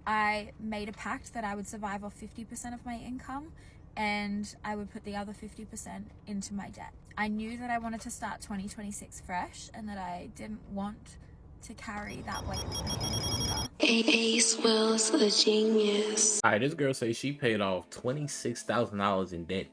I made a pact that I would survive off 50% of my income and I would put the other 50% into my debt. I knew that I wanted to start 2026 fresh and that I didn't want to carry that weight with me any longer. Ahce Will's the genius. All right, this girl says she paid off $26,000 in debt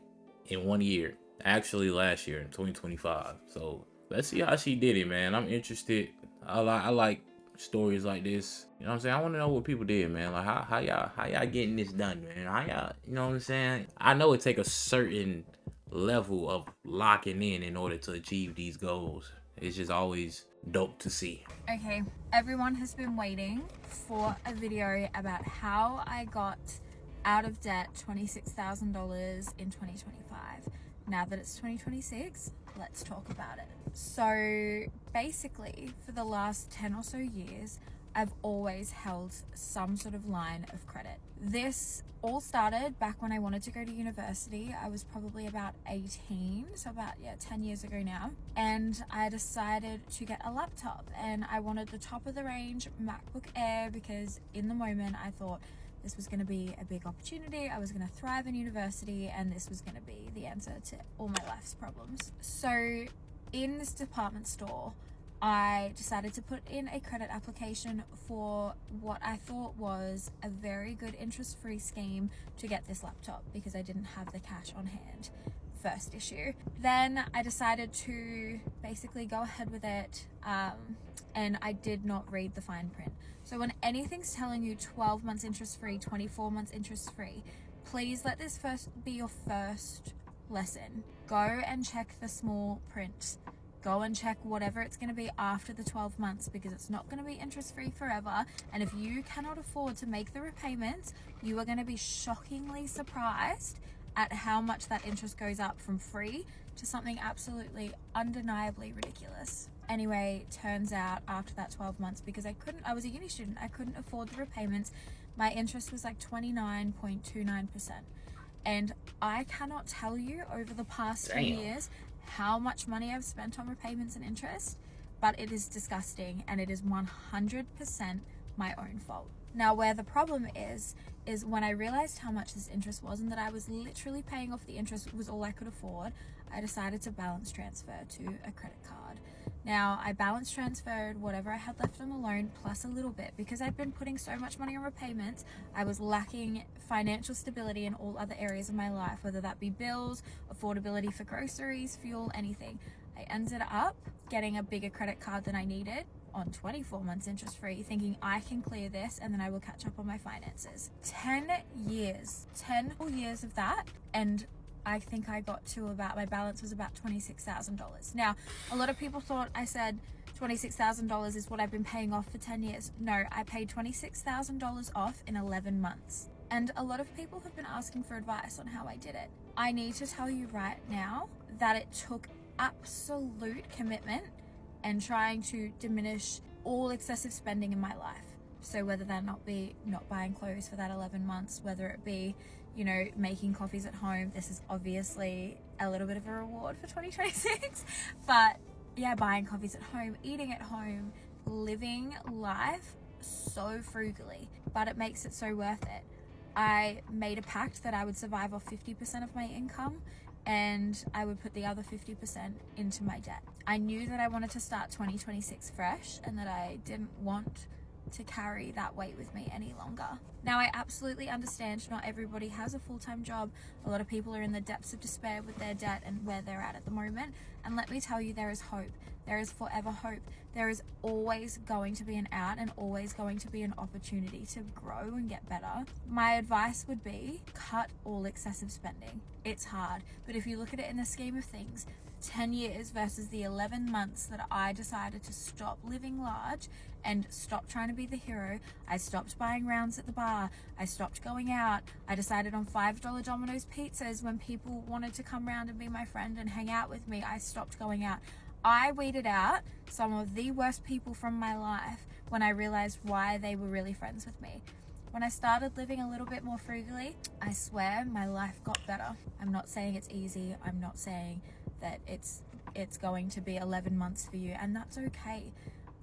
in 1 year. Actually, last year in 2025. So let's see how she did it, man. I'm interested. I like stories like this. You know what I'm saying? I want to know what people did, man. Like how y'all getting this done, man? How y'all, you know what I'm saying? I know it take a certain level of locking in order to achieve these goals. It's just always dope to see. Okay, everyone has been waiting for a video about how I got out of debt $26,000 in 2025. Now that it's 2026, let's talk about it. So basically, for the last 10 or so years, I've always held some sort of line of credit. This all started back when I wanted to go to university. I was probably about 18, so about 10 years ago now. And I decided to get a laptop and I wanted the top of the range MacBook Air because in the moment I thought this was going to be a big opportunity. I was going to thrive in university and this was going to be the answer to all my life's problems. So in this department store, I decided to put in a credit application for what I thought was a very good interest-free scheme to get this laptop because I didn't have the cash on hand. First issue. Then I decided to basically go ahead with it and I did not read the fine print. So when anything's telling you 12 months interest-free, 24 months interest-free, please let this be your first lesson. Go and check the small print. Go and check whatever it's going to be after the 12 months because it's not going to be interest-free forever. And if you cannot afford to make the repayments, you are going to be shockingly surprised at how much that interest goes up from free to something absolutely undeniably ridiculous. Anyway, turns out after that 12 months, because I was a uni student, I couldn't afford the repayments. My interest was like 29.29%. And I cannot tell you over the past 2 years how much money I've spent on repayments and interest, but it is disgusting and it is 100% my own fault. Now, where the problem is when I realized how much this interest was and that I was literally paying off the interest was all I could afford, I decided to balance transfer to a credit card. Now, I balance transferred whatever I had left on the loan plus a little bit because I'd been putting so much money on repayments. I was lacking financial stability in all other areas of my life, whether that be bills, affordability for groceries, fuel, anything. I ended up getting a bigger credit card than I needed on 24 months interest free, thinking I can clear this and then I will catch up on my finances. 10 whole years of that, and I think I got to about, my balance was about $26,000. Now, a lot of people thought I said $26,000 is what I've been paying off for 10 years. No, I paid $26,000 off in 11 months. And a lot of people have been asking for advice on how I did it. I need to tell you right now that it took absolute commitment and trying to diminish all excessive spending in my life. So whether that not be not buying clothes for that 11 months, whether it be, you know, making coffees at home. This is obviously a little bit of a reward for 2026, but yeah, buying coffees at home, eating at home, living life so frugally, but it makes it so worth it. I made a pact that I would survive off 50% of my income and I would put the other 50% into my debt. I knew that I wanted to start 2026 fresh and that I didn't want to carry that weight with me any longer. Now, I absolutely understand not everybody has a full-time job. A lot of people are in the depths of despair with their debt and where they're at the moment. And let me tell you, there is hope. There is forever hope. There is always going to be an out and always going to be an opportunity to grow and get better. My advice would be cut all excessive spending. It's hard, but if you look at it in the scheme of things, 10 years versus the 11 months that I decided to stop living large and stop trying to be the hero. I stopped buying rounds at the bar. I stopped going out. I decided on $5 Domino's pizzas when people wanted to come around and be my friend and hang out with me. I stopped going out. I weeded out some of the worst people from my life when I realized why they were really friends with me. When I started living a little bit more frugally, I swear my life got better. I'm not saying it's easy. I'm not saying that it's going to be 11 months for you, and that's okay.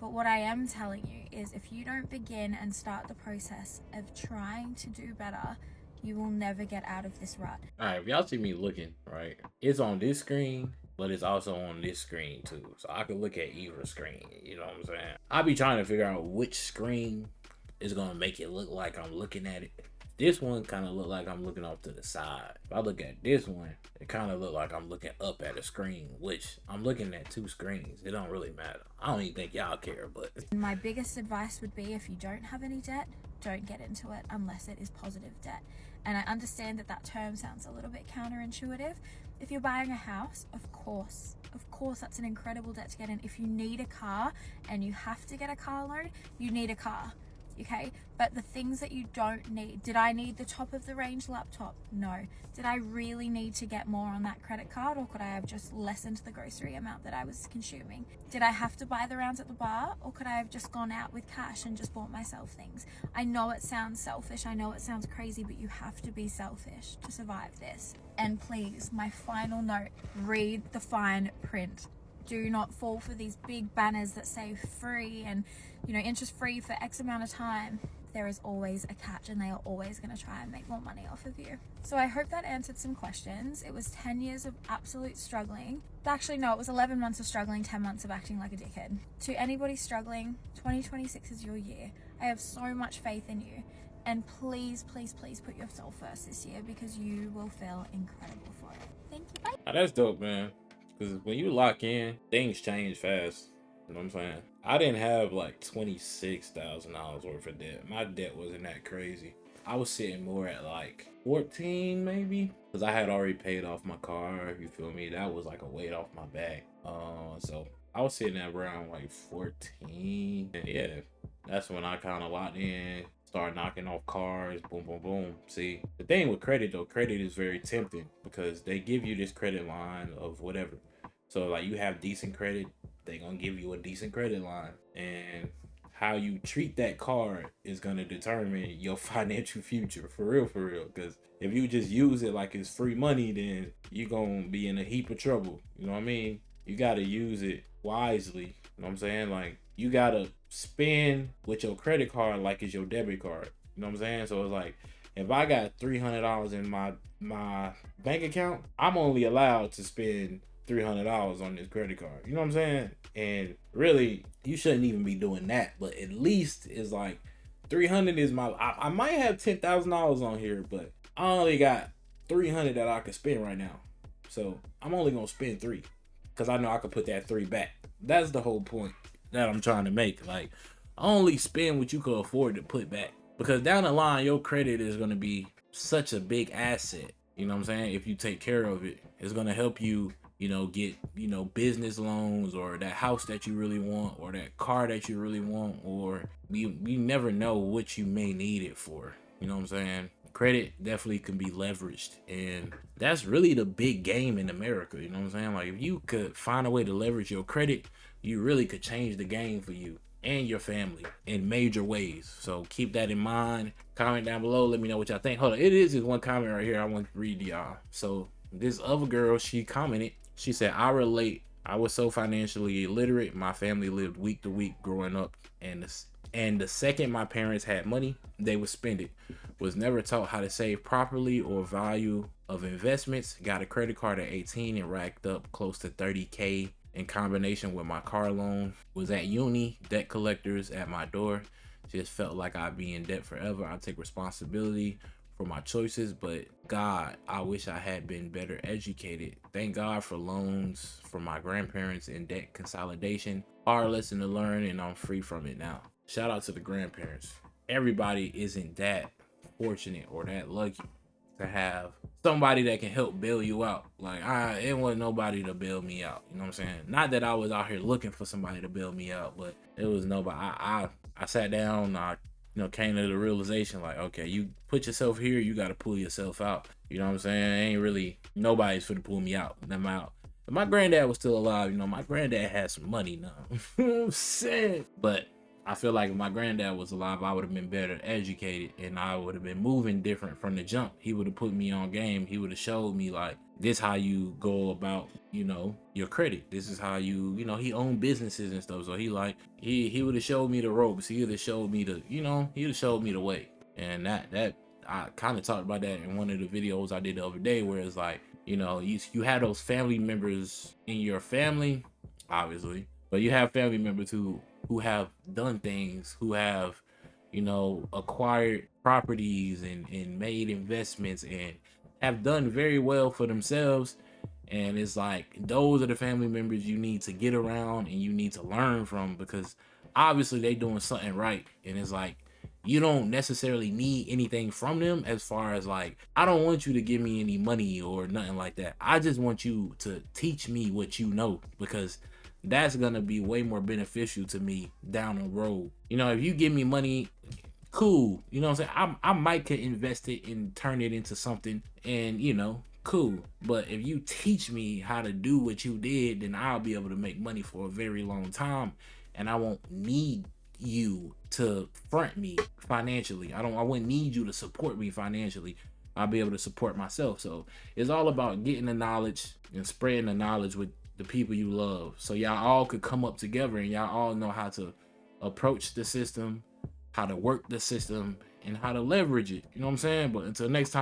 But what I am telling you is if you don't begin and start the process of trying to do better, you will never get out of this rut. All right, if y'all see me looking, right, it's on this screen, but it's also on this screen too. So I could look at either screen, you know what I'm saying? I'll be trying to figure out which screen is gonna make it look like I'm looking at it. This one kind of look like I'm looking off to the side. If I look at this one, it kind of look like I'm looking up at a screen, which I'm looking at two screens. It don't really matter. I don't even think y'all care, but. My biggest advice would be if you don't have any debt, don't get into it unless it is positive debt. And I understand that that term sounds a little bit counterintuitive. If you're buying a house, of course, that's an incredible debt to get in. If you need a car and you have to get a car loan, you need a car. Okay, but the things that you don't need, did I need the top of the range laptop? No. Did I really need to get more on that credit card, or could I have just lessened the grocery amount that I was consuming? Did I have to buy the rounds at the bar, or could I have just gone out with cash and just bought myself things? I know it sounds selfish, I know it sounds crazy, but you have to be selfish to survive this. And please, my final note, read the fine print. Do not fall for these big banners that say free and, you know, interest free for X amount of time. There is always a catch, and they are always going to try and make more money off of you. So I hope that answered some questions. It was 10 years of absolute struggling. Actually, no, it was 11 months of struggling, 10 months of acting like a dickhead. To anybody struggling, 2026 is your year. I have so much faith in you. And please, please, please put yourself first this year, because you will feel incredible for it. Thank you. Bye. Oh, that's dope, man. Because when you lock in, things change fast. You know what I'm saying? I didn't have like $26,000 worth of debt. My debt wasn't that crazy. I was sitting more at like 14 maybe. Because I had already paid off my car. You feel me? That was like a weight off my back. So I was sitting at around like 14. And yeah, that's when I kind of locked in. Start knocking off cars, boom, boom, boom. See, the thing with credit though, credit is very tempting because they give you this credit line of whatever. So like you have decent credit, they gonna give you a decent credit line. And how you treat that card is gonna determine your financial future, for real, for real. Because if you just use it like it's free money, then you're gonna be in a heap of trouble. You know what I mean? You gotta use it wisely. You know what I'm saying? Like, you gotta spend with your credit card like it's your debit card. You know what I'm saying? So it's like, if I got $300 in my bank account, I'm only allowed to spend $300 on this credit card. You know what I'm saying? And really, you shouldn't even be doing that. But at least it's like 300 is my. I might have $10,000 on here, but I only got 300 that I could spend right now. So I'm only gonna spend 3 because I know I could put that 3 back. That's the whole point that I'm trying to make. Like, only spend what you can afford to put back, because down the line your credit is going to be such a big asset. You know what I'm saying? If you take care of it, it's going to help you, you know, get, you know, business loans, or that house that you really want, or that car that you really want, or you never know what you may need it for. You know what I'm saying? Credit definitely can be leveraged, and that's really the big game in America. You know what I'm saying? Like, if you could find a way to leverage your credit, you really could change the game for you and your family in major ways. So keep that in mind. Comment down below, let me know what y'all think. Hold on, it is this one comment right here I want to read to y'all. So this other girl, she commented, she said, I relate. I was so financially illiterate. My family lived week to week growing up, and the second my parents had money, they would spend it. Was never taught how to save properly or value of investments. Got a credit card at 18 and racked up close to 30K in combination with my car loan. Was at uni, debt collectors at my door. Just felt like I'd be in debt forever. I take responsibility for my choices, but God, I wish I had been better educated. Thank God for loans from my grandparents and debt consolidation. Hard lesson to learn, and I'm free from it now. Shout out to the grandparents. Everybody isn't that fortunate or that lucky to have somebody that can help bail you out. Like, it wasn't nobody to bail me out. You know what I'm saying? Not that I was out here looking for somebody to bail me out, but it was nobody. I sat down, I came to the realization, like, okay, you put yourself here, you got to pull yourself out. You know what I'm saying? Ain't really nobody's for to pull me out. I'm out. If my granddad was still alive, my granddad had some money now. You know what I'm saying? But I feel like if my granddad was alive, I would have been better educated and I would have been moving different from the jump. He would have put me on game. He would have showed me like, this how you go about, you know, your credit. This is how you, you know, he owned businesses and stuff. So he would have showed me the ropes. He would have showed me the, you know, he would have showed me the way. And that I kind of talked about that in one of the videos I did the other day, where it's like, you know, you have those family members in your family, obviously, but you have family members who have done things, who have, you know, acquired properties and made investments and have done very well for themselves. And it's like, those are the family members you need to get around and you need to learn from, because obviously they doing something right. And it's like, you don't necessarily need anything from them, as far as like, I don't want you to give me any money or nothing like that. I just want you to teach me what you know, because that's gonna be way more beneficial to me down the road. You know, if you give me money, cool, you know what I'm saying, I might could invest it and turn it into something, and you know, cool. But if you teach me how to do what you did, then I'll be able to make money for a very long time, and I won't need you to front me financially. I wouldn't need you to support me financially. I'll be able to support myself. So it's all about getting the knowledge and spreading the knowledge with the people you love, so y'all all could come up together and y'all all know how to approach the system, how to work the system, and how to leverage it. You know what I'm saying? But until next time.